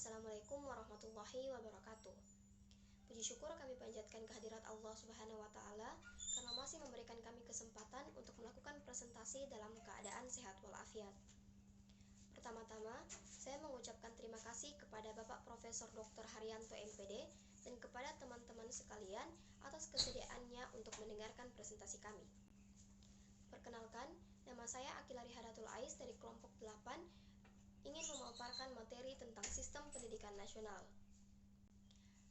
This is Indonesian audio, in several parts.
Assalamualaikum warahmatullahi wabarakatuh. Puji syukur kami panjatkan kehadirat Allah Subhanahu wa Ta'ala karena masih memberikan kami kesempatan untuk melakukan presentasi dalam keadaan sehat walafiat. Pertama-tama, saya mengucapkan terima kasih kepada Bapak Profesor Dr. Haryanto MPD dan kepada teman-teman sekalian atas kesediaannya untuk mendengarkan presentasi kami. Perkenalkan, nama saya Akilari Hadatul Ais dari kelompok 8 ingin memaparkan materi tentang sistem pendidikan nasional.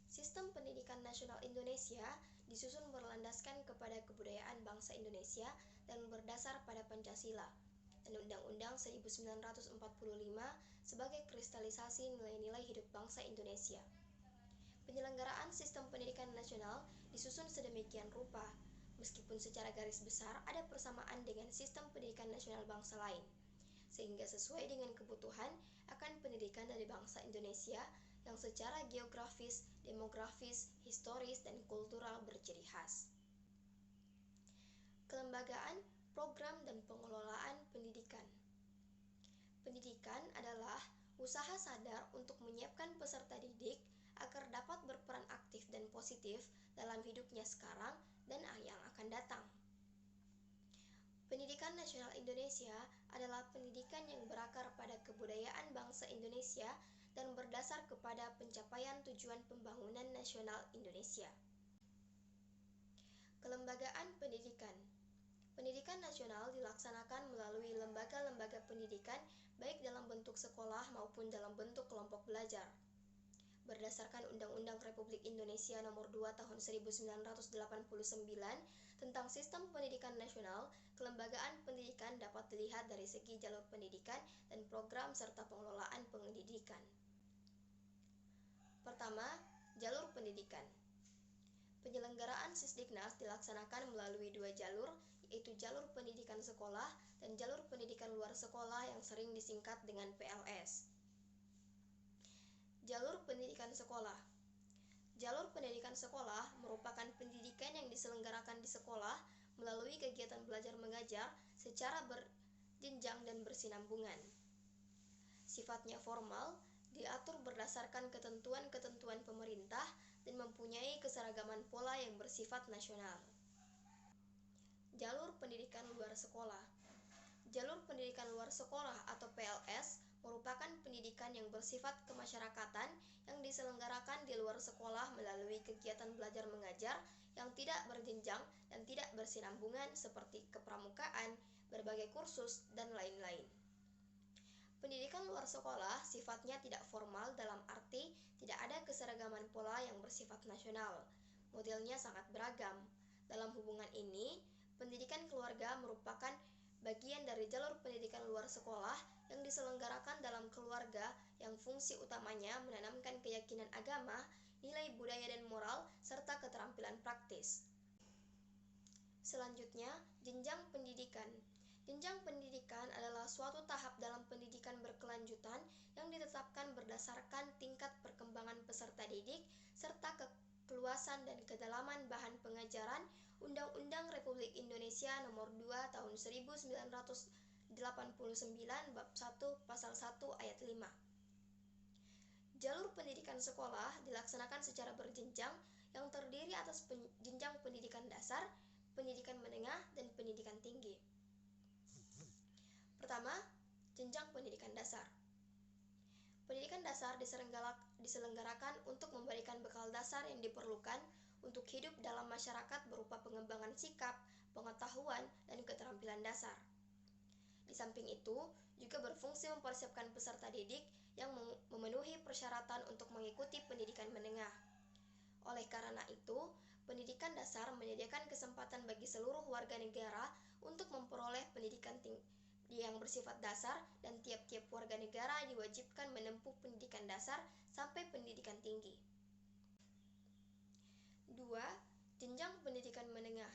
Sistem pendidikan nasional Indonesia disusun berlandaskan kepada kebudayaan bangsa Indonesia dan berdasar pada Pancasila dan Undang-Undang 1945 sebagai kristalisasi nilai-nilai hidup bangsa Indonesia. Penyelenggaraan sistem pendidikan nasional disusun sedemikian rupa, meskipun secara garis besar ada persamaan dengan sistem pendidikan nasional bangsa lain, sehingga sesuai dengan kebutuhan akan pendidikan dari bangsa Indonesia yang secara geografis, demografis, historis, dan kultural berciri khas. Kelembagaan, program, dan pengelolaan pendidikan. Pendidikan adalah usaha sadar untuk menyiapkan peserta didik agar dapat berperan aktif dan positif dalam hidupnya sekarang dan yang akan datang. Pendidikan nasional Indonesia adalah pendidikan yang berakar pada kebudayaan bangsa Indonesia dan berdasar kepada pencapaian tujuan pembangunan nasional Indonesia. Kelembagaan pendidikan. Pendidikan nasional dilaksanakan melalui lembaga-lembaga pendidikan baik dalam bentuk sekolah maupun dalam bentuk kelompok belajar. Berdasarkan Undang-Undang Republik Indonesia Nomor 2 Tahun 1989 tentang Sistem Pendidikan Nasional, kelembagaan pendidikan dapat dilihat dari segi jalur pendidikan dan program serta pengelolaan pendidikan. Pertama, jalur pendidikan. Penyelenggaraan Sisdiknas dilaksanakan melalui dua jalur, yaitu jalur pendidikan sekolah dan jalur pendidikan luar sekolah yang sering disingkat dengan PLS. Jalur pendidikan sekolah. Jalur pendidikan sekolah merupakan pendidikan yang diselenggarakan di sekolah melalui kegiatan belajar mengajar secara berjenjang dan bersinambungan. Sifatnya formal, diatur berdasarkan ketentuan-ketentuan pemerintah dan mempunyai keseragaman pola yang bersifat nasional. Jalur pendidikan luar sekolah. Jalur pendidikan luar sekolah atau PLS merupakan pendidikan yang bersifat kemasyarakatan yang diselenggarakan di luar sekolah melalui kegiatan belajar mengajar yang tidak berjenjang dan tidak bersinambungan seperti kepramukaan, berbagai kursus, dan lain-lain. Pendidikan luar sekolah sifatnya tidak formal dalam arti tidak ada keseragaman pola yang bersifat nasional. Modelnya sangat beragam. Dalam hubungan ini, pendidikan keluarga merupakan bagian dari jalur pendidikan luar sekolah yang diselenggarakan dalam keluarga yang fungsi utamanya menanamkan keyakinan agama, nilai budaya dan moral, serta keterampilan praktis. Selanjutnya, jenjang pendidikan. Jenjang pendidikan adalah suatu tahap dalam pendidikan berkelanjutan yang ditetapkan berdasarkan tingkat perkembangan peserta didik serta keluasan dan kedalaman bahan pengajaran Undang-Undang Republik Indonesia Nomor 2 Tahun 1989 Bab 1 Pasal 1 Ayat 5. Jalur pendidikan sekolah dilaksanakan secara berjenjang yang terdiri atas jenjang pendidikan dasar, pendidikan menengah, dan pendidikan tinggi. Pertama, jenjang pendidikan dasar. Pendidikan dasar diselenggarakan untuk memberikan bekal dasar yang diperlukan untuk hidup dalam masyarakat berupa pengembangan sikap, pengetahuan, dan keterampilan dasar. Di samping itu, juga berfungsi mempersiapkan peserta didik yang memenuhi persyaratan untuk mengikuti pendidikan menengah. Oleh karena itu, pendidikan dasar menyediakan kesempatan bagi seluruh warga negara untuk memperoleh pendidikan yang bersifat dasar dan tiap-tiap warga negara diwajibkan menempuh pendidikan dasar sampai pendidikan tinggi. 2. Jenjang pendidikan menengah.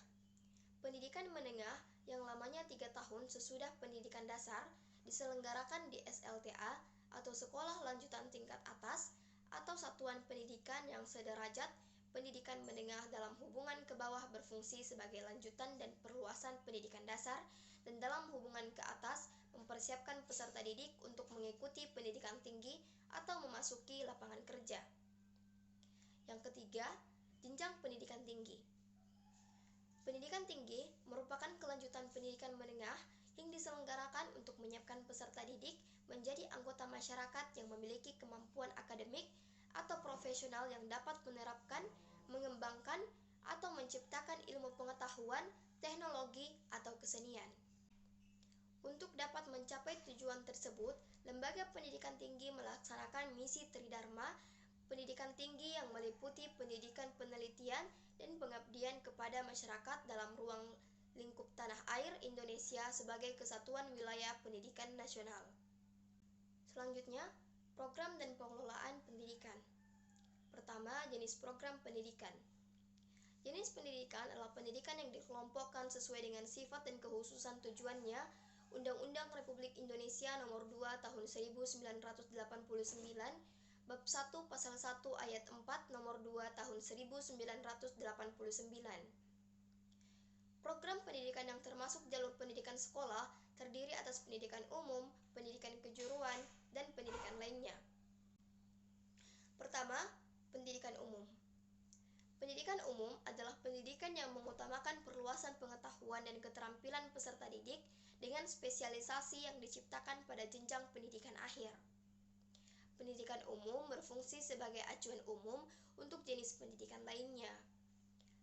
Pendidikan menengah yang lamanya 3 tahun sesudah pendidikan dasar diselenggarakan di SLTA atau Sekolah Lanjutan Tingkat Atas atau satuan pendidikan yang sederajat pendidikan menengah dalam hubungan ke bawah berfungsi sebagai lanjutan dan perluasan pendidikan dasar dan dalam hubungan ke atas mempersiapkan peserta didik untuk mengikuti pendidikan tinggi atau memasuki memasuki lapangan kerja. Yang ketiga, jenjang pendidikan tinggi. Pendidikan tinggi merupakan kelanjutan pendidikan menengah yang diselenggarakan untuk menyiapkan peserta didik menjadi anggota masyarakat yang memiliki kemampuan akademik atau profesional yang dapat menerapkan, mengembangkan, atau menciptakan ilmu pengetahuan, teknologi, atau kesenian. Untuk dapat mencapai tujuan tersebut, Lembaga Pendidikan Tinggi melaksanakan misi Tridharma pendidikan tinggi yang meliputi pendidikan penelitian dan pengabdian kepada masyarakat dalam ruang lingkup tanah air Indonesia sebagai kesatuan wilayah pendidikan nasional. Selanjutnya, program dan pengelolaan pendidikan. Pertama, jenis program pendidikan. Jenis pendidikan adalah pendidikan yang dikelompokkan sesuai dengan sifat dan kekhususan tujuannya. Undang-Undang Republik Indonesia Nomor 2 Tahun 1989, Bab 1 Pasal 1 Ayat 4 Nomor 2 Tahun 1989. Program pendidikan yang termasuk jalur pendidikan sekolah terdiri atas pendidikan umum, pendidikan kejuruan, dan pendidikan lainnya. Pertama, pendidikan umum. Pendidikan umum adalah pendidikan yang mengutamakan perluasan pengetahuan dan keterampilan peserta didik dengan spesialisasi yang diciptakan pada jenjang pendidikan akhir. Pendidikan umum berfungsi sebagai acuan umum untuk jenis pendidikan lainnya.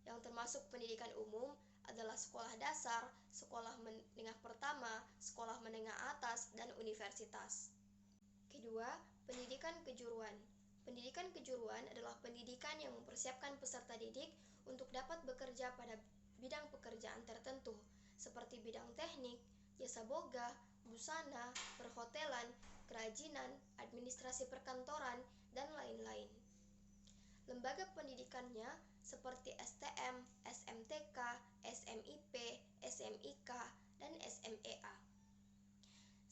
Yang termasuk pendidikan umum adalah sekolah dasar, sekolah menengah pertama, sekolah menengah atas, dan universitas. Kedua, pendidikan kejuruan. Pendidikan kejuruan adalah pendidikan yang mempersiapkan peserta didik untuk dapat bekerja pada bidang pekerjaan tertentu, seperti bidang teknik, jasa boga, busana, perhotelan, kerajinan, administrasi perkantoran, dan lain-lain. Lembaga pendidikannya seperti STM, SMTK, SMIP, SMIK, dan SMEA.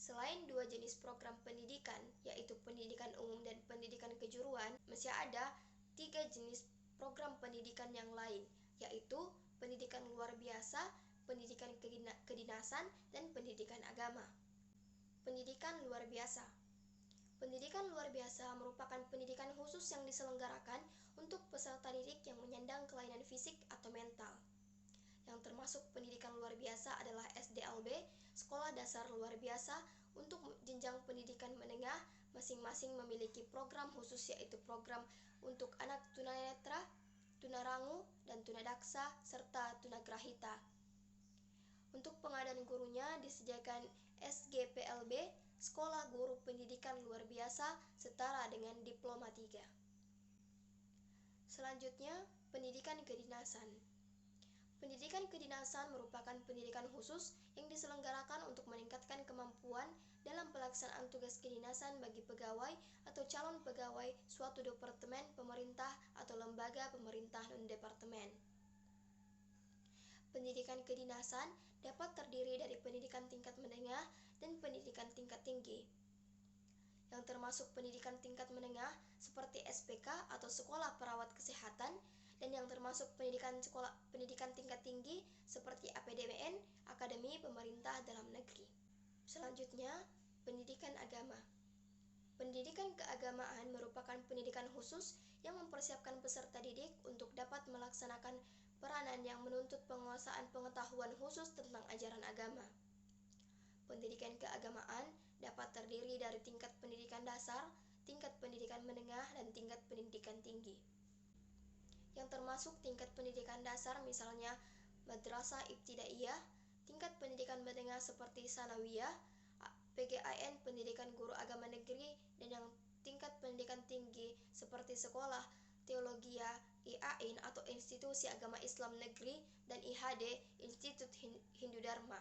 Selain dua jenis program pendidikan, yaitu pendidikan umum dan pendidikan kejuruan, masih ada 3 jenis program pendidikan yang lain, yaitu pendidikan luar biasa, pendidikan kedinasan, dan pendidikan agama. Pendidikan luar biasa. Pendidikan luar biasa merupakan pendidikan khusus yang diselenggarakan untuk peserta didik yang menyandang kelainan fisik atau mental. Yang termasuk pendidikan luar biasa adalah SDLB, Sekolah Dasar Luar Biasa. Untuk jenjang pendidikan menengah, masing-masing memiliki program khusus, yaitu program untuk anak tunanetra, tunarungu, dan tunadaksa, serta tunagrahita. Untuk pengadaan gurunya disediakan SGPLB, Sekolah Guru Pendidikan Luar Biasa, setara dengan Diploma 3. Selanjutnya, pendidikan kedinasan. Pendidikan kedinasan merupakan pendidikan khusus yang diselenggarakan untuk meningkatkan kemampuan dalam pelaksanaan tugas kedinasan bagi pegawai atau calon pegawai suatu departemen pemerintah atau lembaga pemerintah non-departemen. Pendidikan kedinasan dapat terdiri dari pendidikan tingkat menengah dan pendidikan tingkat tinggi. Yang termasuk pendidikan tingkat menengah seperti SPK atau Sekolah Perawat Kesehatan, dan yang termasuk pendidikan tingkat tinggi seperti APDBN, Akademi Pemerintah Dalam Negeri. Selanjutnya, pendidikan agama. Pendidikan keagamaan merupakan pendidikan khusus yang mempersiapkan peserta didik untuk dapat melaksanakan peranan yang menuntut penguasaan pengetahuan khusus tentang ajaran agama. Pendidikan keagamaan dapat terdiri dari tingkat pendidikan dasar, tingkat pendidikan menengah, dan tingkat pendidikan tinggi. Yang termasuk tingkat pendidikan dasar misalnya Madrasah Ibtidaiyah, tingkat pendidikan menengah seperti Sanawiyah, PGIN Pendidikan Guru Agama Negeri, dan yang tingkat pendidikan tinggi seperti Sekolah Teologia IAIN atau Institusi Agama Islam Negeri, dan IHD Institut Hindu Dharma.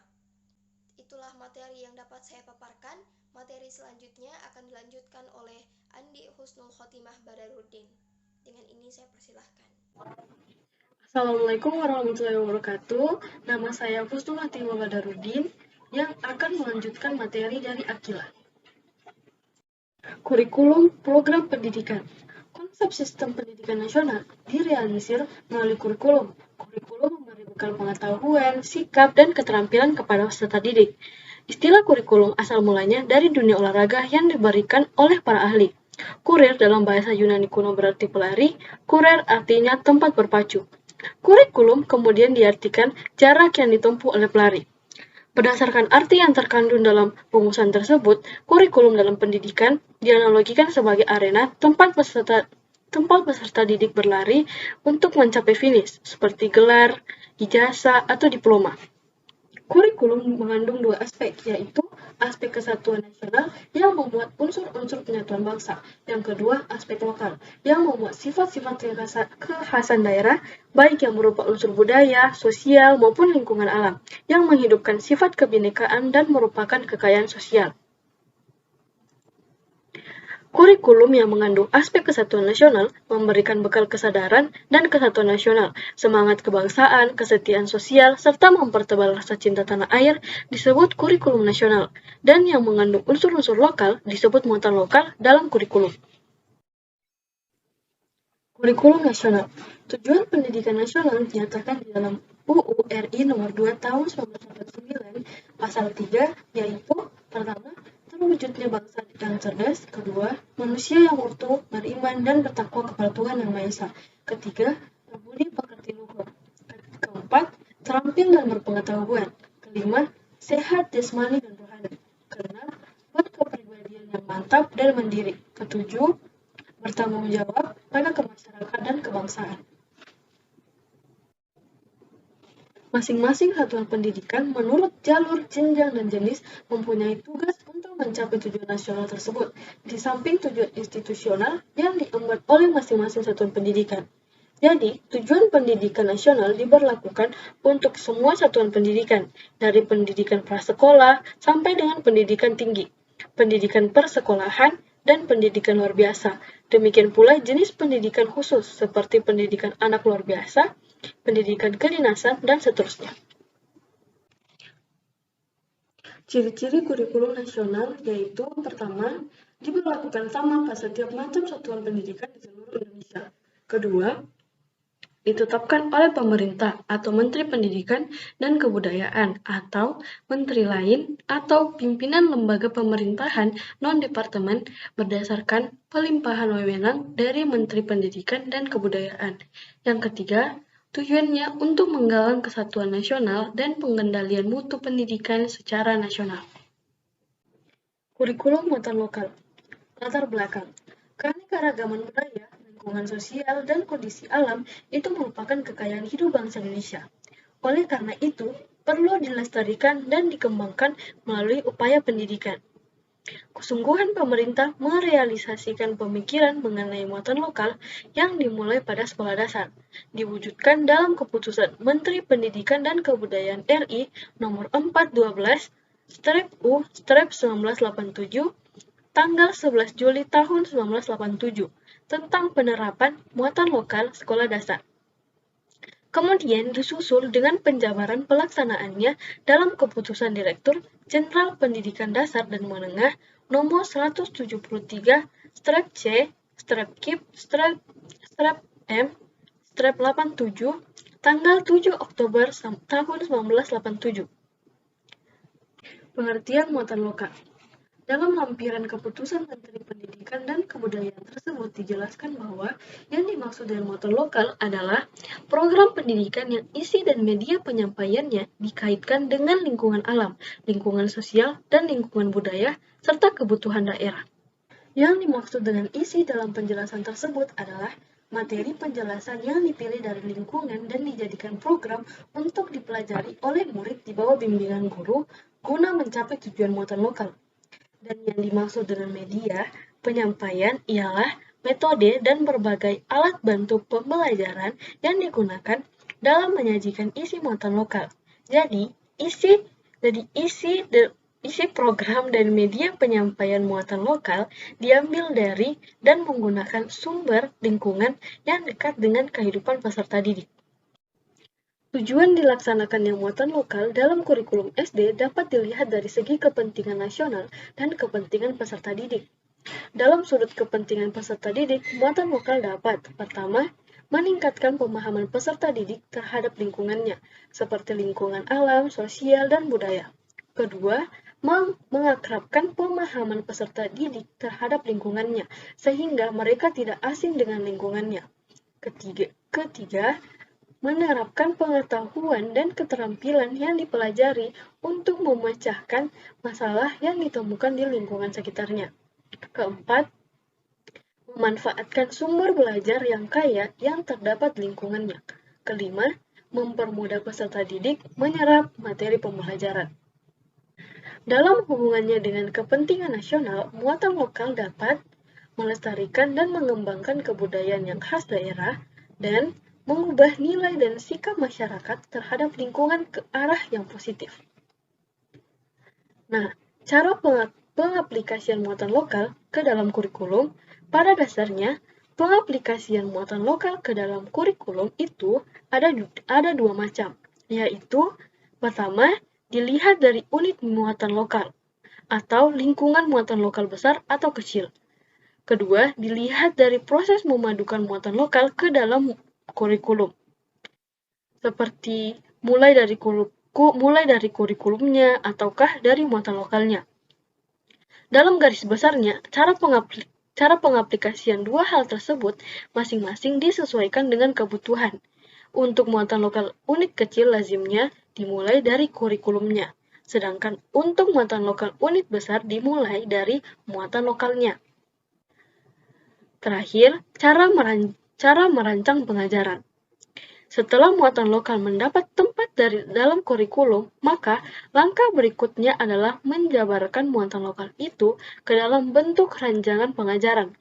Itulah materi yang dapat saya paparkan. Materi selanjutnya akan dilanjutkan oleh Andi Husnul Khotimah Badaruddin. Dengan ini saya persilahkan. Assalamualaikum warahmatullahi wabarakatuh. Nama saya Husnul Khotimah Badaruddin yang akan melanjutkan materi dari Akila. Kurikulum program pendidikan. Konsep sistem pendidikan nasional direalisir melalui kurikulum. Kurikulum memberi bekal pengetahuan, sikap, dan keterampilan kepada peserta didik. Istilah kurikulum asal mulanya dari dunia olahraga yang diberikan oleh para ahli. Kurir dalam bahasa Yunani kuno berarti pelari, kurer artinya tempat berpacu. Kurikulum kemudian diartikan jarak yang ditempuh oleh pelari. Berdasarkan arti yang terkandung dalam rumusan tersebut, kurikulum dalam pendidikan dianalogikan sebagai arena tempat peserta didik berlari untuk mencapai finish, seperti gelar, ijazah, atau diploma. Kurikulum mengandung dua aspek, yaitu aspek kesatuan nasional yang memuat unsur-unsur penyatuan bangsa. Yang kedua, aspek lokal yang memuat sifat-sifat kekhasan daerah, baik yang merupakan unsur budaya, sosial, maupun lingkungan alam, yang menghidupkan sifat kebinekaan dan merupakan kekayaan sosial. Kurikulum yang mengandung aspek kesatuan nasional memberikan bekal kesadaran dan kesatuan nasional, semangat kebangsaan, kesetiaan sosial, serta mempertebal rasa cinta tanah air disebut kurikulum nasional, dan yang mengandung unsur-unsur lokal disebut muatan lokal dalam kurikulum. Kurikulum nasional. Tujuan pendidikan nasional dinyatakan di dalam UU RI nomor 2 tahun 1949 pasal 3, yaitu pertama, terwujudnya bangsa yang cerdas, kedua, manusia yang utuh, beriman dan bertakwa kepada Tuhan Yang Maha Esa, ketiga, berbudi pekerti luhur, keempat, terampil dan berpengetahuan, kelima, sehat jasmani dan rohani, keenam, berkepribadian yang mantap dan mandiri, ketujuh, bertanggung jawab pada kemasyarakatan dan kebangsaan. Masing-masing satuan pendidikan menurut jalur, jenjang, dan jenis mempunyai tugas untuk mencapai tujuan nasional tersebut, di samping tujuan institusional yang diemban oleh masing-masing satuan pendidikan. Jadi, tujuan pendidikan nasional diberlakukan untuk semua satuan pendidikan, dari pendidikan prasekolah sampai dengan pendidikan tinggi, pendidikan persekolahan, dan pendidikan luar biasa. Demikian pula jenis pendidikan khusus, seperti pendidikan anak luar biasa, pendidikan kedinasan, dan seterusnya. Ciri-ciri kurikulum nasional yaitu pertama, diberlakukan sama pada setiap macam satuan pendidikan di seluruh Indonesia. Kedua, ditetapkan oleh pemerintah atau Menteri Pendidikan dan Kebudayaan atau menteri lain atau pimpinan lembaga pemerintahan non-departemen berdasarkan pelimpahan wewenang dari Menteri Pendidikan dan Kebudayaan. Yang ketiga, tujuannya untuk menggalang kesatuan nasional dan pengendalian mutu pendidikan secara nasional. Kurikulum muatan lokal. Latar belakang. Keanekaragaman budaya, lingkungan sosial, dan kondisi alam itu merupakan kekayaan hidup bangsa Indonesia. Oleh karena itu, perlu dilestarikan dan dikembangkan melalui upaya pendidikan. Kesungguhan pemerintah merealisasikan pemikiran mengenai muatan lokal yang dimulai pada sekolah dasar, diwujudkan dalam Keputusan Menteri Pendidikan dan Kebudayaan RI nomor 412/U/1987 tanggal 11 Juli tahun 1987 tentang penerapan muatan lokal sekolah dasar. Kemudian disusul dengan penjabaran pelaksanaannya dalam Keputusan Direktur Jenderal Pendidikan Dasar dan Menengah nomor 170/C/Kip/M/87 tanggal 7 Oktober tahun 1987. Pengertian muatan lokal. Dalam lampiran Keputusan Menteri Pendidikan dan Kebudayaan tersebut dijelaskan bahwa yang dimaksud dengan muatan lokal adalah program pendidikan yang isi dan media penyampaiannya dikaitkan dengan lingkungan alam, lingkungan sosial, dan lingkungan budaya, serta kebutuhan daerah. Yang dimaksud dengan isi dalam penjelasan tersebut adalah materi penjelasan yang dipilih dari lingkungan dan dijadikan program untuk dipelajari oleh murid di bawah bimbingan guru guna mencapai tujuan muatan lokal. Dan yang dimaksud dengan media penyampaian ialah metode dan berbagai alat bantu pembelajaran yang digunakan dalam menyajikan isi muatan lokal. Jadi, isi program dan media penyampaian muatan lokal diambil dari dan menggunakan sumber lingkungan yang dekat dengan kehidupan peserta didik. Tujuan dilaksanakannya muatan lokal dalam kurikulum SD dapat dilihat dari segi kepentingan nasional dan kepentingan peserta didik. Dalam sudut kepentingan peserta didik, muatan lokal dapat, pertama, meningkatkan pemahaman peserta didik terhadap lingkungannya, seperti lingkungan alam, sosial, dan budaya. Kedua, mengakrabkan pemahaman peserta didik terhadap lingkungannya, sehingga mereka tidak asing dengan lingkungannya. Ketiga, menerapkan pengetahuan dan keterampilan yang dipelajari untuk memecahkan masalah yang ditemukan di lingkungan sekitarnya. Keempat, memanfaatkan sumber belajar yang kaya yang terdapat di lingkungannya. Kelima, mempermudah peserta didik menyerap materi pembelajaran. Dalam hubungannya dengan kepentingan nasional, muatan lokal dapat melestarikan dan mengembangkan kebudayaan yang khas daerah dan mengubah nilai dan sikap masyarakat terhadap lingkungan ke arah yang positif. Nah, cara pengaplikasian muatan lokal ke dalam kurikulum, pada dasarnya pengaplikasian muatan lokal ke dalam kurikulum itu ada dua macam, yaitu pertama, dilihat dari unit muatan lokal atau lingkungan muatan lokal besar atau kecil. Kedua, dilihat dari proses memadukan muatan lokal ke dalam kurikulum. Seperti mulai dari kurikulumnya ataukah dari muatan lokalnya. Dalam garis besarnya, cara pengaplikasian dua hal tersebut masing-masing disesuaikan dengan kebutuhan. Untuk muatan lokal unit kecil lazimnya dimulai dari kurikulumnya, sedangkan untuk muatan lokal unit besar dimulai dari muatan lokalnya. Terakhir, cara merancang pengajaran. Setelah muatan lokal mendapat tempat dalam kurikulum, maka langkah berikutnya adalah menjabarkan muatan lokal itu ke dalam bentuk rancangan pengajaran.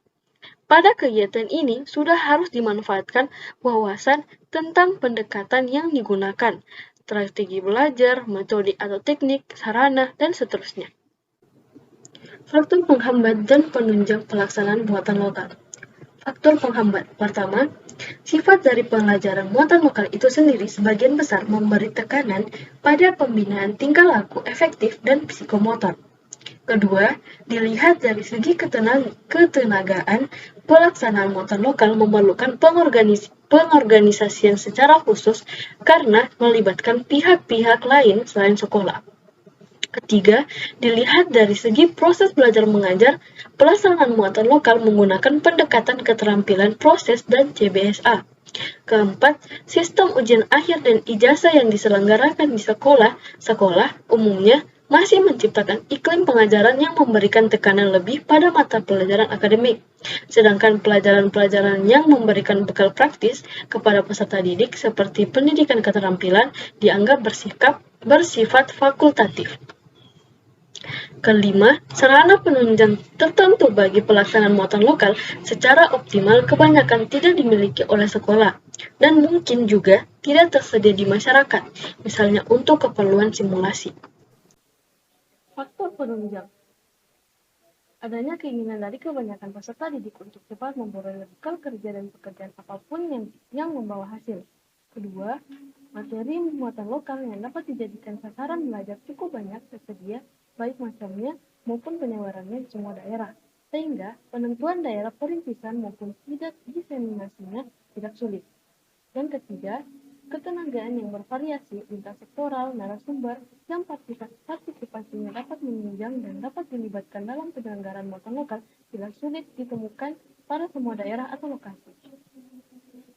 Pada kegiatan ini sudah harus dimanfaatkan wawasan tentang pendekatan yang digunakan, strategi belajar, metode atau teknik, sarana, dan seterusnya. Faktor penghambat dan penunjang pelaksanaan muatan lokal. Faktor penghambat. Pertama, sifat dari pelajaran muatan lokal itu sendiri sebagian besar memberi tekanan pada pembinaan tingkah laku efektif dan psikomotor. Kedua, dilihat dari segi ketenagaan, pelaksanaan muatan lokal memerlukan pengorganisasian secara khusus karena melibatkan pihak-pihak lain selain sekolah. Ketiga, dilihat dari segi proses belajar mengajar, pelaksanaan muatan lokal menggunakan pendekatan keterampilan proses dan CBSA. Keempat, sistem ujian akhir dan ijazah yang diselenggarakan di sekolah umumnya masih menciptakan iklim pengajaran yang memberikan tekanan lebih pada mata pelajaran akademik, sedangkan pelajaran-pelajaran yang memberikan bekal praktis kepada peserta didik seperti pendidikan keterampilan dianggap bersifat fakultatif. Kelima, sarana penunjang tertentu bagi pelaksanaan muatan lokal secara optimal kebanyakan tidak dimiliki oleh sekolah dan mungkin juga tidak tersedia di masyarakat, misalnya untuk keperluan simulasi. Faktor penunjang. Adanya keinginan dari kebanyakan peserta didik untuk cepat memperoleh bekal kerja dan pekerjaan apapun yang membawa hasil. Kedua, materi muatan lokal yang dapat dijadikan sasaran belajar cukup banyak tersedia, baik macamnya maupun penyebarannya di semua daerah, sehingga penentuan daerah perintisan maupun tidak diseminasinya tidak sulit. Dan ketiga, ketenagaan yang bervariasi lintas sektoral, narasumber, yang partisipasinya dapat menunjang dan dapat dilibatkan dalam penyelenggaraan muatan lokal tidak sulit ditemukan pada semua daerah atau lokasi.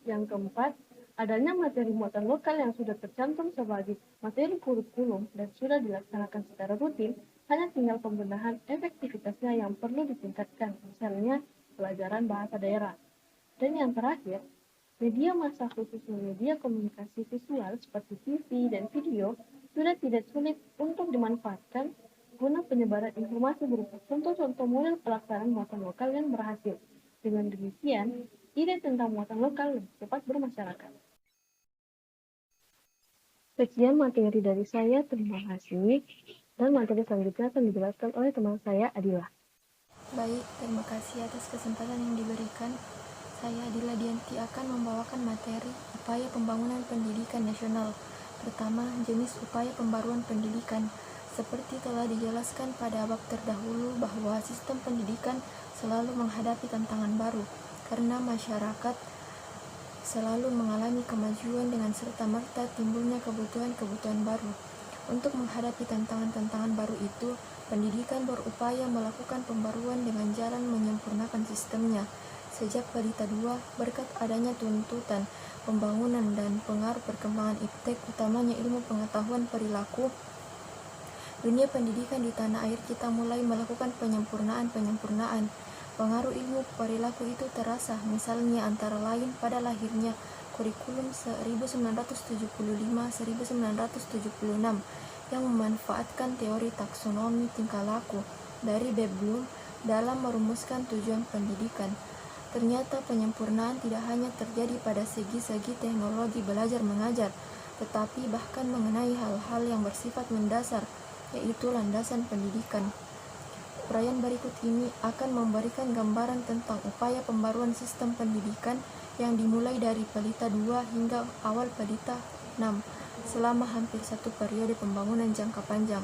Yang keempat, adanya materi muatan lokal yang sudah tercantum sebagai materi kurikulum dan sudah dilaksanakan secara rutin, hanya tinggal pembenahan efektivitasnya yang perlu ditingkatkan, misalnya pelajaran bahasa daerah. Dan yang terakhir, media massa khususnya media komunikasi visual seperti TV dan video sudah tidak sulit untuk dimanfaatkan guna penyebaran informasi berupa contoh-contoh model pelaksanaan muatan lokal yang berhasil. Dengan demikian, ide tentang muatan lokal lebih cepat bermasyarakat. Sekian materi dari saya, terima kasih. Dan materi selanjutnya akan dijelaskan oleh teman saya, Adila. Baik, terima kasih atas kesempatan yang diberikan. Saya Adila Dianti akan membawakan materi upaya pembangunan pendidikan nasional. Pertama, jenis upaya pembaruan pendidikan. Seperti telah dijelaskan pada bab terdahulu bahwa sistem pendidikan selalu menghadapi tantangan baru, karena masyarakat selalu mengalami kemajuan dengan serta-merta timbulnya kebutuhan-kebutuhan baru. Untuk menghadapi tantangan-tantangan baru itu, Pendidikan berupaya melakukan pembaruan dengan jalan menyempurnakan sistemnya. Sejak Pelita 2, berkat adanya tuntutan pembangunan dan pengaruh perkembangan iptek, utamanya ilmu pengetahuan perilaku, dunia pendidikan di tanah air kita mulai melakukan penyempurnaan. Pengaruh ilmu perilaku itu terasa, misalnya antara lain pada lahirnya kurikulum 1975-1976 yang memanfaatkan teori taksonomi tingkah laku dari Beb Bloom dalam merumuskan tujuan pendidikan. Ternyata penyempurnaan tidak hanya terjadi pada segi-segi teknologi belajar mengajar, tetapi bahkan mengenai hal-hal yang bersifat mendasar, yaitu landasan pendidikan. Uraian berikut ini akan memberikan gambaran tentang upaya pembaruan sistem pendidikan yang dimulai dari Pelita 2 hingga awal Pelita 6 selama hampir satu periode pembangunan jangka panjang.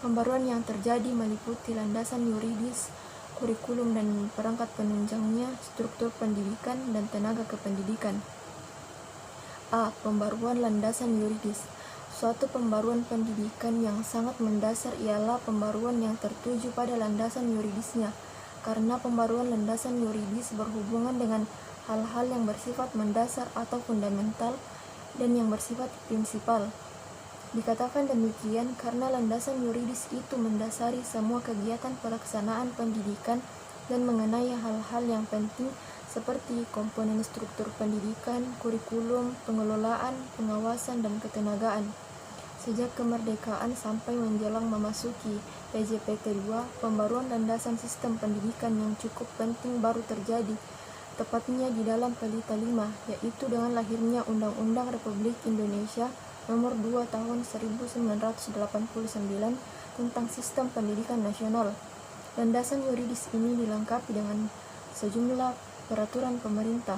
Pembaruan yang terjadi meliputi landasan yuridis, kurikulum dan perangkat penunjangnya, struktur pendidikan, dan tenaga kependidikan. A. Pembaruan landasan yuridis. Suatu pembaruan pendidikan yang sangat mendasar ialah pembaruan yang tertuju pada landasan yuridisnya, karena pembaruan landasan yuridis berhubungan dengan hal-hal yang bersifat mendasar atau fundamental dan yang bersifat prinsipal. Dikatakan demikian karena landasan yuridis itu mendasari semua kegiatan pelaksanaan pendidikan dan mengenai hal-hal yang penting seperti komponen struktur pendidikan, kurikulum, pengelolaan, pengawasan, dan ketenagaan. Sejak kemerdekaan sampai menjelang memasuki PJPT 2, pembaruan landasan sistem pendidikan yang cukup penting baru terjadi, tepatnya di dalam Pelita 5, yaitu dengan lahirnya Undang-Undang Republik Indonesia Nomor 2 Tahun 1989 tentang Sistem Pendidikan Nasional. Landasan yuridis ini dilengkapi dengan sejumlah peraturan pemerintah.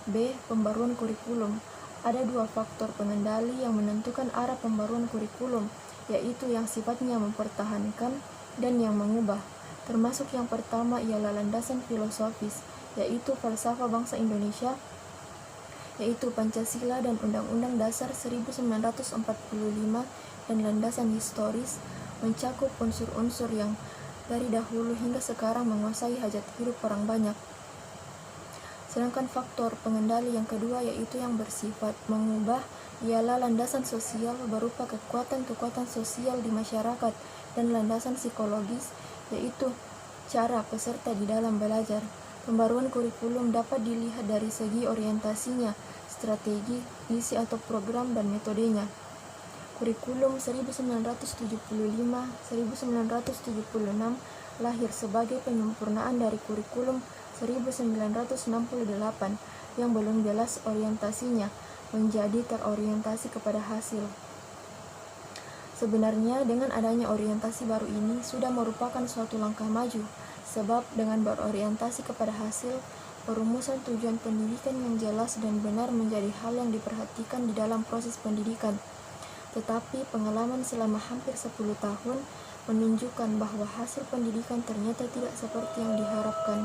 B. Pembaruan kurikulum. Ada dua faktor pengendali yang menentukan arah pembaruan kurikulum, yaitu yang sifatnya mempertahankan dan yang mengubah. Termasuk yang pertama ialah landasan filosofis, yaitu falsafah bangsa Indonesia, yaitu Pancasila dan Undang-Undang Dasar 1945, dan landasan historis mencakup unsur-unsur yang dari dahulu hingga sekarang menguasai hajat hidup orang banyak. Sedangkan faktor pengendali yang kedua, yaitu yang bersifat mengubah, ialah landasan sosial berupa kekuatan-kekuatan sosial di masyarakat, dan landasan psikologis, yaitu cara peserta di dalam belajar. Pembaruan kurikulum dapat dilihat dari segi orientasinya, strategi, isi atau program, dan metodenya. Kurikulum 1975-1976 lahir sebagai penyempurnaan dari kurikulum 1968 yang belum jelas orientasinya, menjadi terorientasi kepada hasil. Sebenarnya dengan adanya orientasi baru ini sudah merupakan suatu langkah maju, sebab dengan berorientasi kepada hasil, perumusan tujuan pendidikan yang jelas dan benar menjadi hal yang diperhatikan di dalam proses pendidikan. Tetapi pengalaman selama hampir 10 tahun menunjukkan bahwa hasil pendidikan ternyata tidak seperti yang diharapkan.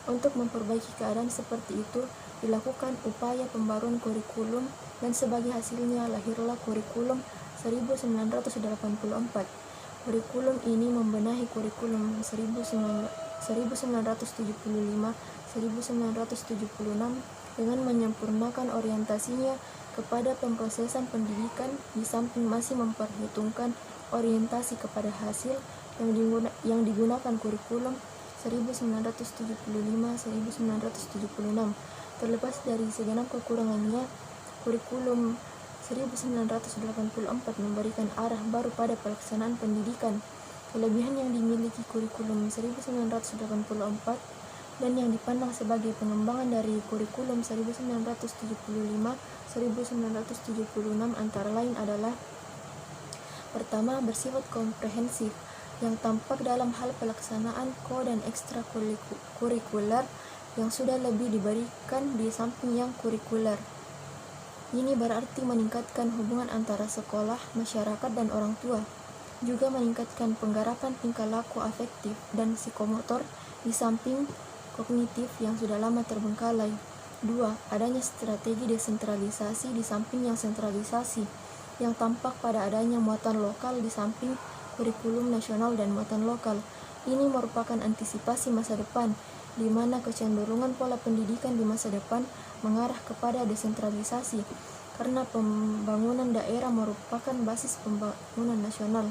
Untuk memperbaiki keadaan seperti itu, dilakukan upaya pembaruan kurikulum dan sebagai hasilnya lahirlah kurikulum 1984. Kurikulum ini membenahi kurikulum 1975-1976 dengan menyempurnakan orientasinya kepada pemrosesan pendidikan, di samping masih memperhitungkan orientasi kepada hasil yang digunakan kurikulum 1975-1976. Terlepas dari segenap kekurangannya, kurikulum 1984 memberikan arah baru pada pelaksanaan pendidikan. Kelebihan yang dimiliki kurikulum 1984 dan yang dipandang sebagai pengembangan dari kurikulum 1975-1976 antara lain adalah: pertama, bersifat komprehensif, yang tampak dalam hal pelaksanaan dan ekstrakurikuler yang sudah lebih diberikan di samping yang kurikuler. Ini berarti meningkatkan hubungan antara sekolah, masyarakat, dan orang tua, juga meningkatkan penggarapan tingkah laku afektif dan psikomotor di samping kognitif yang sudah lama terbengkalai. 2. Adanya strategi desentralisasi di samping yang sentralisasi, yang tampak pada adanya muatan lokal di samping kurikulum nasional dan muatan lokal. Ini merupakan antisipasi masa depan, di mana kecenderungan pola pendidikan di masa depan mengarah kepada desentralisasi, karena pembangunan daerah merupakan basis pembangunan nasional.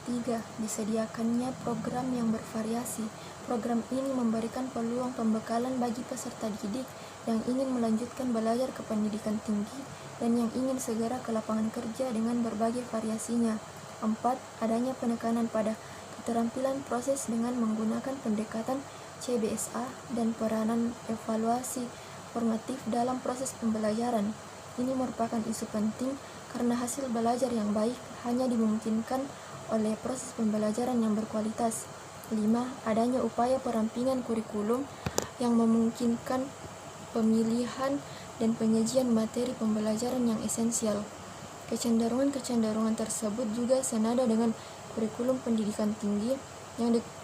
3. Disediakannya program yang bervariasi. Program ini memberikan peluang pembekalan bagi peserta didik yang ingin melanjutkan belajar ke pendidikan tinggi dan yang ingin segera ke lapangan kerja dengan berbagai variasinya. 4. Adanya penekanan pada keterampilan proses dengan menggunakan pendekatan CBSA dan peranan evaluasi formatif dalam proses pembelajaran. Ini merupakan isu penting karena hasil belajar yang baik hanya dimungkinkan oleh proses pembelajaran yang berkualitas. 5. Adanya upaya perampingan kurikulum yang memungkinkan pemilihan dan penyajian materi pembelajaran yang esensial. Kecenderungan-kecenderungan tersebut juga senada dengan kurikulum pendidikan tinggi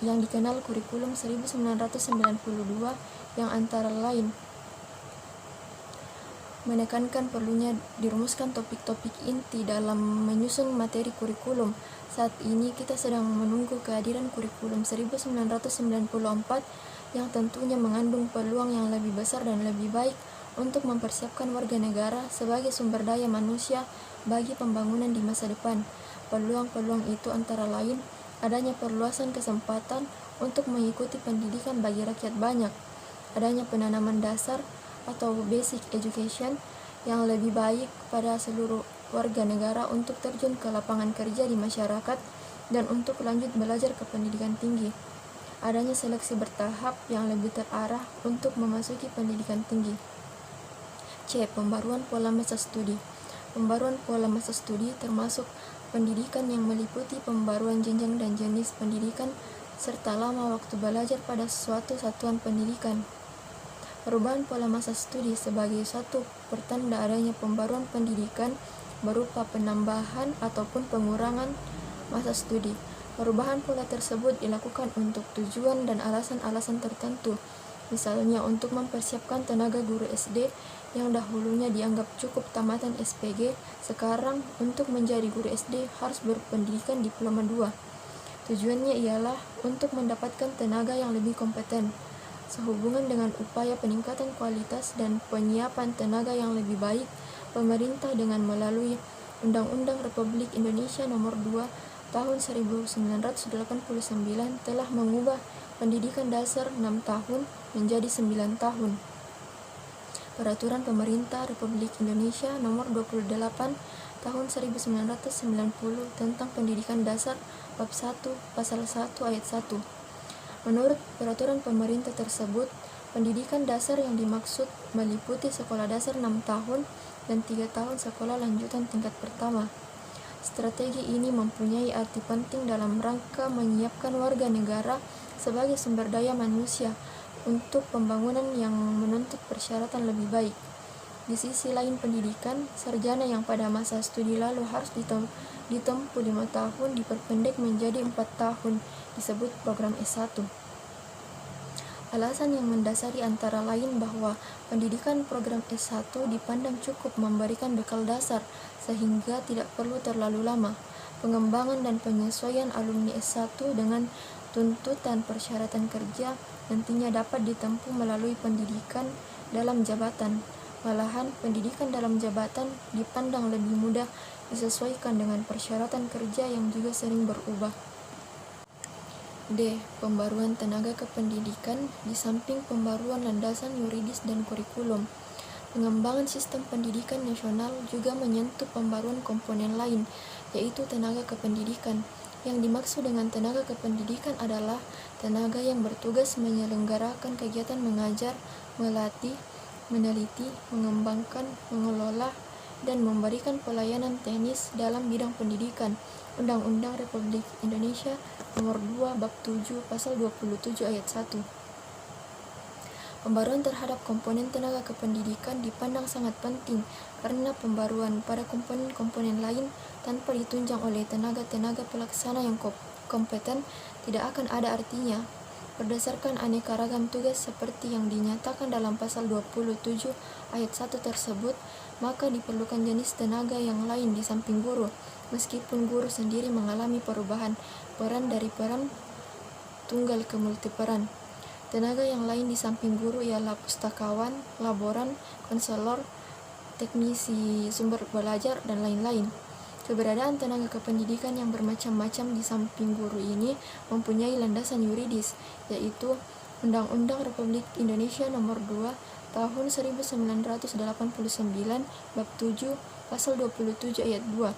yang dikenal kurikulum 1992 yang antara lain menekankan perlunya dirumuskan topik-topik inti dalam menyusun materi kurikulum. Saat ini kita sedang menunggu kehadiran kurikulum 1994 yang tentunya mengandung peluang yang lebih besar dan lebih baik untuk mempersiapkan warga negara sebagai sumber daya manusia bagi pembangunan di masa depan. Peluang-peluang itu antara lain adanya perluasan kesempatan untuk mengikuti pendidikan bagi rakyat banyak, adanya penanaman dasar atau basic education yang lebih baik pada seluruh warga negara untuk terjun ke lapangan kerja di masyarakat dan untuk lanjut belajar ke pendidikan tinggi. Adanya seleksi bertahap yang lebih terarah untuk memasuki pendidikan tinggi. C. Pembaruan pola masa studi. Pembaruan pola masa studi termasuk pendidikan yang meliputi pembaruan jenjang dan jenis pendidikan serta lama waktu belajar pada suatu satuan pendidikan. Perubahan pola masa studi sebagai suatu pertanda adanya pembaruan pendidikan berupa penambahan ataupun pengurangan masa studi. Perubahan pola tersebut dilakukan untuk tujuan dan alasan-alasan tertentu, misalnya untuk mempersiapkan tenaga guru SD yang dahulunya dianggap cukup tamatan SPG, sekarang untuk menjadi guru SD harus berpendidikan diploma 2. Tujuannya ialah untuk mendapatkan tenaga yang lebih kompeten. Sehubungan dengan upaya peningkatan kualitas dan penyiapan tenaga yang lebih baik, pemerintah dengan melalui Undang-Undang Republik Indonesia Nomor 2 Tahun 1989 telah mengubah pendidikan dasar 6 tahun menjadi 9 tahun. Peraturan Pemerintah Republik Indonesia Nomor 28 Tahun 1990 tentang Pendidikan Dasar Bab 1 Pasal 1 Ayat 1. Menurut peraturan pemerintah tersebut, pendidikan dasar yang dimaksud meliputi sekolah dasar 6 tahun dan 3 tahun sekolah lanjutan tingkat pertama. Strategi ini mempunyai arti penting dalam rangka menyiapkan warga negara sebagai sumber daya manusia untuk pembangunan yang menuntut persyaratan lebih baik. Di sisi lain pendidikan, sarjana yang pada masa studi lalu harus ditempuh 5 tahun diperpendek menjadi 4 tahun, disebut program S1. Alasan yang mendasari antara lain bahwa pendidikan program S1 dipandang cukup memberikan bekal dasar sehingga tidak perlu terlalu lama. Pengembangan dan penyesuaian alumni S1 dengan tuntutan persyaratan kerja nantinya dapat ditempuh melalui pendidikan dalam jabatan. Malahan, pendidikan dalam jabatan dipandang lebih mudah disesuaikan dengan persyaratan kerja yang juga sering berubah. D. Pembaruan tenaga kependidikan di samping pembaruan landasan yuridis dan kurikulum. Pengembangan sistem pendidikan nasional juga menyentuh pembaruan komponen lain, yaitu tenaga kependidikan. Yang dimaksud dengan tenaga kependidikan adalah tenaga yang bertugas menyelenggarakan kegiatan mengajar, melatih, meneliti, mengembangkan, mengelola, dan memberikan pelayanan teknis dalam bidang pendidikan. Undang-Undang Republik Indonesia Nomor 2 Bab 7 Pasal 27 Ayat 1. Pembaruan terhadap komponen tenaga kependidikan dipandang sangat penting karena pembaruan pada komponen-komponen lain tanpa ditunjang oleh tenaga-tenaga pelaksana yang kompeten tidak akan ada artinya. Berdasarkan aneka ragam tugas seperti yang dinyatakan dalam pasal 27 ayat 1 tersebut, maka diperlukan jenis tenaga yang lain di samping guru. Meskipun guru sendiri mengalami perubahan peran dari peran tunggal ke multiperan. Tenaga yang lain di samping guru ialah pustakawan, laboran, konselor, teknisi sumber belajar, dan lain-lain. Keberadaan tenaga kependidikan yang bermacam-macam di samping guru ini mempunyai landasan yuridis, yaitu Undang-Undang Republik Indonesia Nomor 2 Tahun 1989 Bab 7 Pasal 27 Ayat 2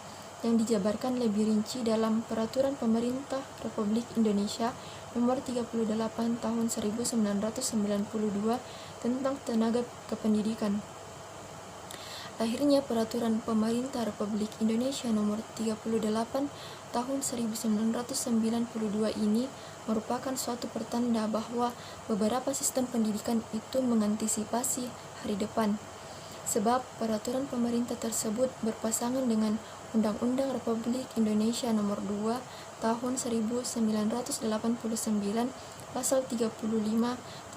yang dijabarkan lebih rinci dalam Peraturan Pemerintah Republik Indonesia Nomor 38 Tahun 1992 tentang tenaga kependidikan. Akhirnya Peraturan Pemerintah Republik Indonesia Nomor 38 Tahun 1992 ini merupakan suatu pertanda bahwa beberapa sistem pendidikan itu mengantisipasi hari depan. Sebab peraturan pemerintah tersebut berpasangan dengan Undang-Undang Republik Indonesia Nomor 2 Tahun 1989 Pasal 35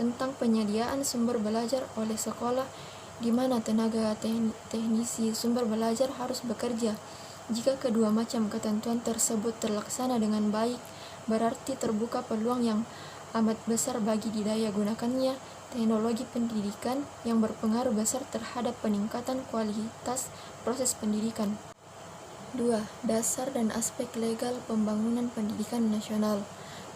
tentang penyediaan sumber belajar oleh sekolah, di mana tenaga teknisi sumber belajar harus bekerja. Jika kedua macam ketentuan tersebut terlaksana dengan baik, berarti terbuka peluang yang amat besar bagi didaya gunakannya teknologi pendidikan yang berpengaruh besar terhadap peningkatan kualitas proses pendidikan. 2. Dasar dan aspek legal pembangunan pendidikan nasional.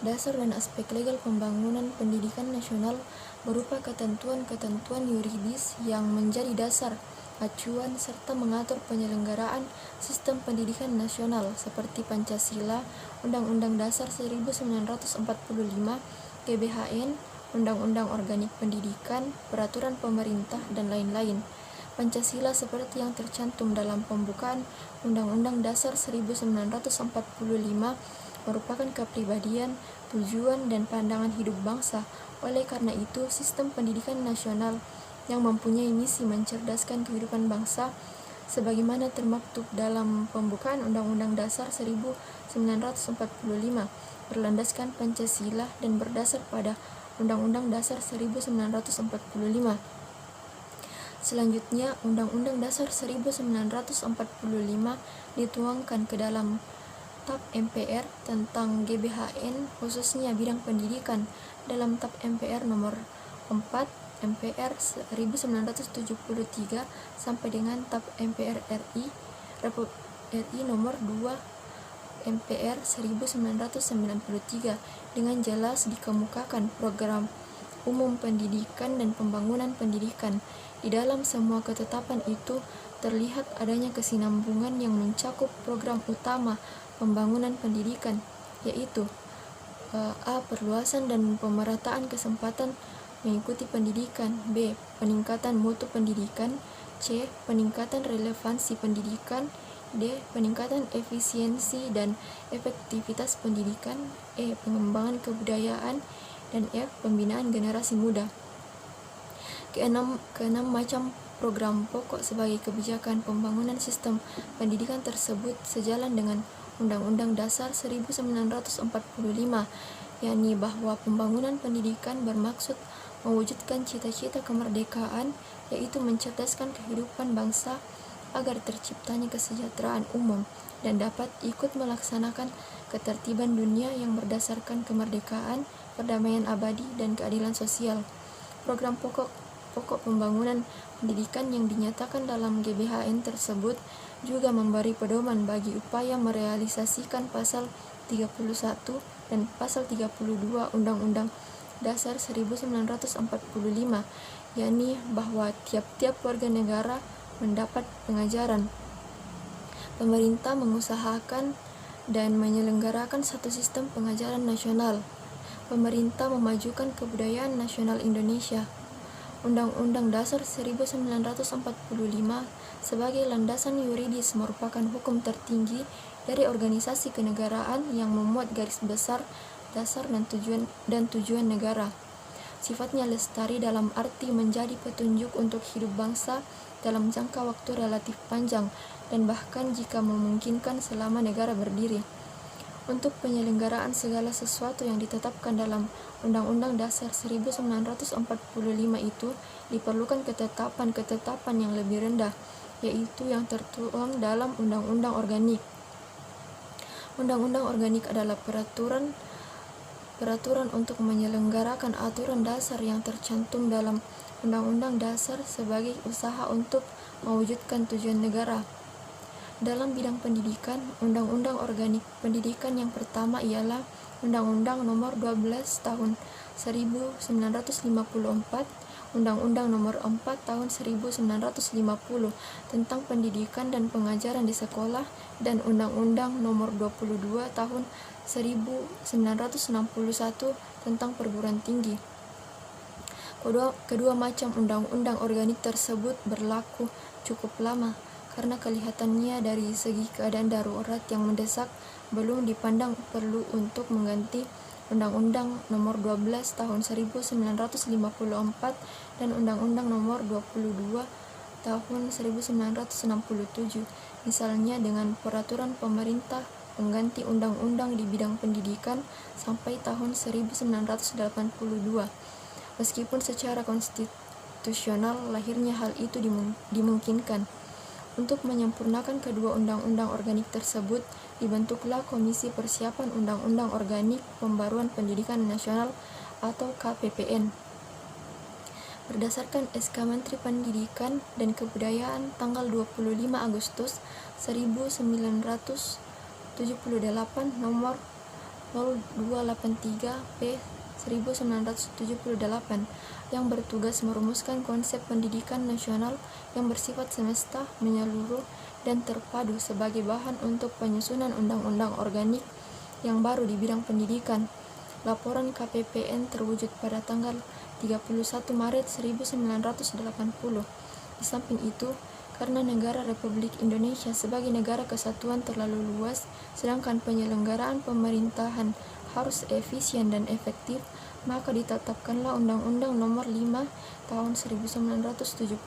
Dasar dan aspek legal pembangunan pendidikan nasional berupa ketentuan-ketentuan yuridis yang menjadi dasar, acuan, serta mengatur penyelenggaraan sistem pendidikan nasional seperti Pancasila, Undang-Undang Dasar 1945, GBHN, Undang-Undang Organik Pendidikan, Peraturan Pemerintah, dan lain-lain. Pancasila seperti yang tercantum dalam pembukaan Undang-Undang Dasar 1945 merupakan kepribadian, tujuan, dan pandangan hidup bangsa. Oleh karena itu, sistem pendidikan nasional yang mempunyai misi mencerdaskan kehidupan bangsa sebagaimana termaktub dalam pembukaan Undang-Undang Dasar 1945 berlandaskan Pancasila dan berdasar pada Undang-Undang Dasar 1945. Selanjutnya, Undang-Undang Dasar 1945 dituangkan ke dalam TAP MPR tentang GBHN khususnya bidang pendidikan dalam TAP MPR nomor 4 MPR 1973 sampai dengan TAP MPR RI nomor 2 MPR 1993 dengan jelas dikemukakan program umum pendidikan dan pembangunan pendidikan. Di dalam semua ketetapan itu terlihat adanya kesinambungan yang mencakup program utama pembangunan pendidikan, yaitu A. Perluasan dan pemerataan kesempatan mengikuti pendidikan, B. Peningkatan mutu pendidikan, C. Peningkatan relevansi pendidikan, D. Peningkatan efisiensi dan efektivitas pendidikan, E. Pengembangan kebudayaan, dan F. Pembinaan generasi muda. Keenam macam program pokok sebagai kebijakan pembangunan sistem pendidikan tersebut sejalan dengan Undang-Undang Dasar 1945, yakni bahwa pembangunan pendidikan bermaksud mewujudkan cita-cita kemerdekaan, yaitu mencerdaskan kehidupan bangsa agar terciptanya kesejahteraan umum dan dapat ikut melaksanakan ketertiban dunia yang berdasarkan kemerdekaan, perdamaian abadi, dan keadilan sosial. Program pokok pembangunan pendidikan yang dinyatakan dalam GBHN tersebut juga memberi pedoman bagi upaya merealisasikan pasal 31 dan pasal 32 Undang-Undang Dasar 1945, yakni bahwa tiap-tiap warga negara mendapat pengajaran. Pemerintah mengusahakan dan menyelenggarakan satu sistem pengajaran nasional. Pemerintah memajukan kebudayaan nasional Indonesia. Undang-Undang Dasar 1945 sebagai landasan yuridis merupakan hukum tertinggi dari organisasi kenegaraan yang memuat garis besar, dasar, dan tujuan negara. Sifatnya lestari dalam arti menjadi petunjuk untuk hidup bangsa dalam jangka waktu relatif panjang dan bahkan jika memungkinkan selama negara berdiri. Untuk penyelenggaraan segala sesuatu yang ditetapkan dalam Undang-Undang Dasar 1945 itu diperlukan ketetapan-ketetapan yang lebih rendah, yaitu yang tertuang dalam Undang-Undang Organik. Undang-undang organik adalah peraturan untuk menyelenggarakan aturan dasar yang tercantum dalam Undang-Undang Dasar sebagai usaha untuk mewujudkan tujuan negara. Dalam bidang pendidikan, Undang-Undang Organik Pendidikan yang pertama ialah Undang-Undang Nomor 12 Tahun 1954, Undang-Undang Nomor 4 Tahun 1950 tentang pendidikan dan pengajaran di sekolah, dan Undang-Undang Nomor 22 Tahun 1961 tentang perguruan tinggi. Kedua macam undang-undang organik tersebut berlaku cukup lama, karena kelihatannya dari segi keadaan darurat yang mendesak belum dipandang perlu untuk mengganti Undang-Undang Nomor 12 Tahun 1954 dan Undang-Undang Nomor 22 Tahun 1967, misalnya dengan peraturan pemerintah pengganti undang-undang di bidang pendidikan sampai tahun 1982. Meskipun secara konstitusional lahirnya hal itu dimungkinkan. Untuk menyempurnakan kedua undang-undang organik tersebut, dibentuklah Komisi Persiapan Undang-Undang Organik Pembaruan Pendidikan Nasional atau KPPN. Berdasarkan SK Menteri Pendidikan dan Kebudayaan tanggal 25 Agustus 1978 nomor 0283 P 1978 yang bertugas merumuskan konsep pendidikan nasional yang bersifat semesta, menyeluruh, dan terpadu sebagai bahan untuk penyusunan undang-undang organik yang baru di bidang pendidikan. Laporan KPPN terwujud pada tanggal 31 Maret 1980. Di samping itu, karena negara Republik Indonesia sebagai negara kesatuan terlalu luas, sedangkan penyelenggaraan pemerintahan harus efisien dan efektif, maka ditetapkanlah Undang-Undang Nomor 5 Tahun 1974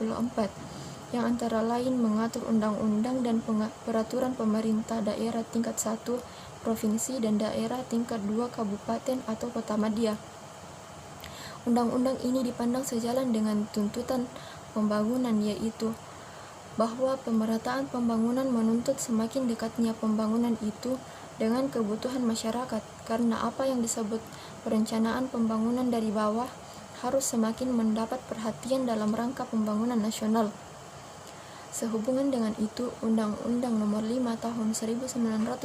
yang antara lain mengatur undang-undang dan peraturan pemerintah daerah tingkat 1 provinsi dan daerah tingkat 2 kabupaten atau kota madya. Undang-undang ini dipandang sejalan dengan tuntutan pembangunan, yaitu bahwa pemerataan pembangunan menuntut semakin dekatnya pembangunan itu dengan kebutuhan masyarakat, karena apa yang disebut perencanaan pembangunan dari bawah harus semakin mendapat perhatian dalam rangka pembangunan nasional. Sehubungan dengan itu, Undang-Undang Nomor 5 Tahun 1974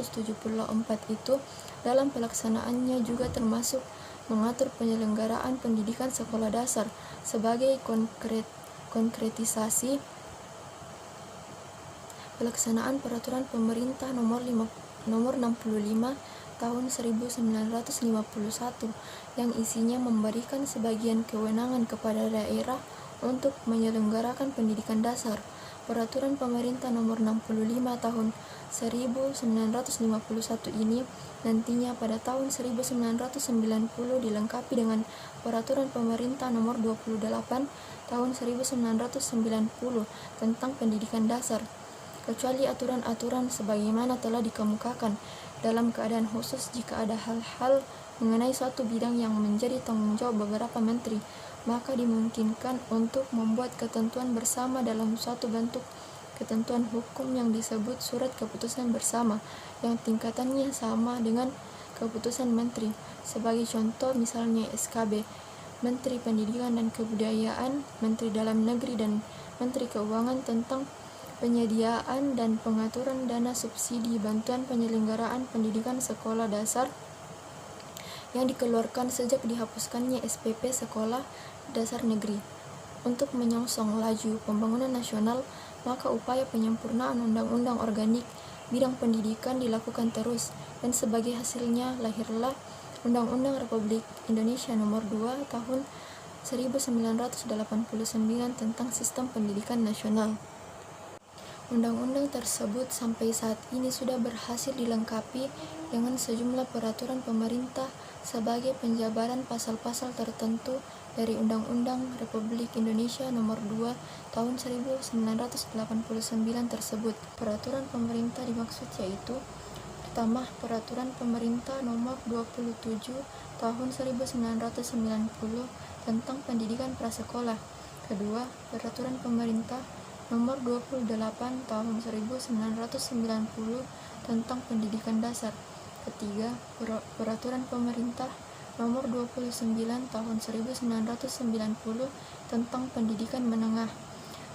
itu dalam pelaksanaannya juga termasuk mengatur penyelenggaraan pendidikan sekolah dasar sebagai konkretisasi pelaksanaan peraturan pemerintah nomor 65 tahun 1951 yang isinya memberikan sebagian kewenangan kepada daerah untuk menyelenggarakan pendidikan dasar. Peraturan pemerintah nomor 65 tahun 1951 ini nantinya pada tahun 1990 dilengkapi dengan peraturan pemerintah nomor 28 tahun 1990 tentang pendidikan dasar, kecuali aturan-aturan sebagaimana telah dikemukakan dalam keadaan khusus jika ada hal-hal mengenai suatu bidang yang menjadi tanggung jawab beberapa menteri, maka dimungkinkan untuk membuat ketentuan bersama dalam suatu bentuk ketentuan hukum yang disebut surat keputusan bersama yang tingkatannya sama dengan keputusan menteri. Sebagai contoh misalnya SKB Menteri Pendidikan dan Kebudayaan, Menteri Dalam Negeri, dan Menteri Keuangan tentang penyediaan dan pengaturan dana subsidi bantuan penyelenggaraan pendidikan sekolah dasar yang dikeluarkan sejak dihapuskannya SPP Sekolah Dasar Negeri. Untuk menyongsong laju pembangunan nasional, maka upaya penyempurnaan undang-undang organik bidang pendidikan dilakukan terus, dan sebagai hasilnya lahirlah Undang-Undang Republik Indonesia Nomor 2 Tahun 1989 tentang Sistem Pendidikan Nasional. Undang-undang tersebut sampai saat ini sudah berhasil dilengkapi dengan sejumlah peraturan pemerintah sebagai penjabaran pasal-pasal tertentu dari Undang-Undang Republik Indonesia Nomor 2 Tahun 1989 tersebut. Peraturan pemerintah dimaksud yaitu: pertama, Peraturan Pemerintah Nomor 27 Tahun 1990 tentang Pendidikan Prasekolah. Kedua, Peraturan Pemerintah Nomor 28 Tahun 1990 tentang Pendidikan Dasar. Ketiga, Peraturan Pemerintah Nomor 29 Tahun 1990 tentang Pendidikan Menengah.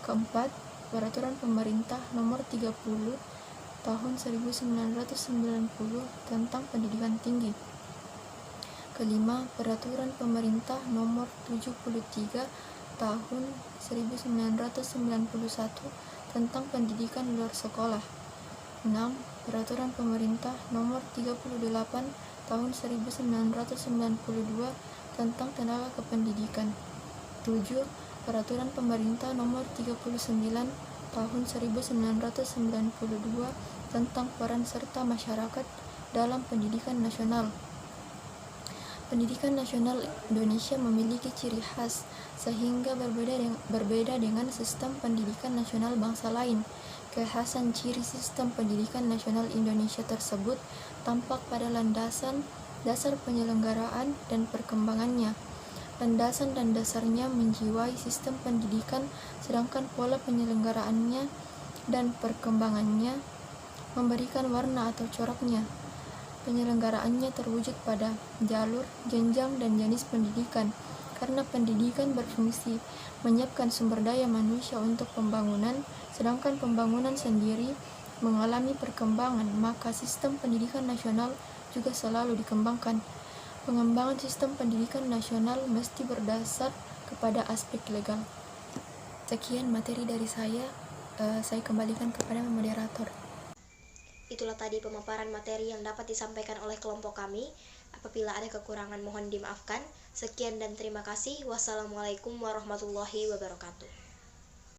Keempat, Peraturan Pemerintah Nomor 30 Tahun 1990 tentang Pendidikan Tinggi. Kelima, Peraturan Pemerintah Nomor 73 Tahun 1991 tentang Pendidikan Luar Sekolah. 6. Peraturan Pemerintah Nomor 38 Tahun 1992 tentang Tenaga Kependidikan. 7. Peraturan Pemerintah Nomor 39 Tahun 1992 tentang Peran Serta Masyarakat dalam Pendidikan Nasional. Pendidikan nasional Indonesia memiliki ciri khas, sehingga berbeda dengan sistem pendidikan nasional bangsa lain. Kekhasan ciri sistem pendidikan nasional Indonesia tersebut tampak pada landasan, dasar penyelenggaraan, dan perkembangannya. Landasan dan dasarnya menjiwai sistem pendidikan, sedangkan pola penyelenggaraannya dan perkembangannya memberikan warna atau coraknya. Penyelenggaraannya terwujud pada jalur, jenjang, dan jenis pendidikan. Karena pendidikan berfungsi menyiapkan sumber daya manusia untuk pembangunan, sedangkan pembangunan sendiri mengalami perkembangan, maka sistem pendidikan nasional juga selalu dikembangkan. Pengembangan sistem pendidikan nasional mesti berdasar kepada aspek legal. Sekian materi dari saya kembalikan kepada moderator. Itulah tadi pemaparan materi yang dapat disampaikan oleh kelompok kami. Apabila ada kekurangan mohon dimaafkan. Sekian dan terima kasih. Wassalamualaikum warahmatullahi wabarakatuh.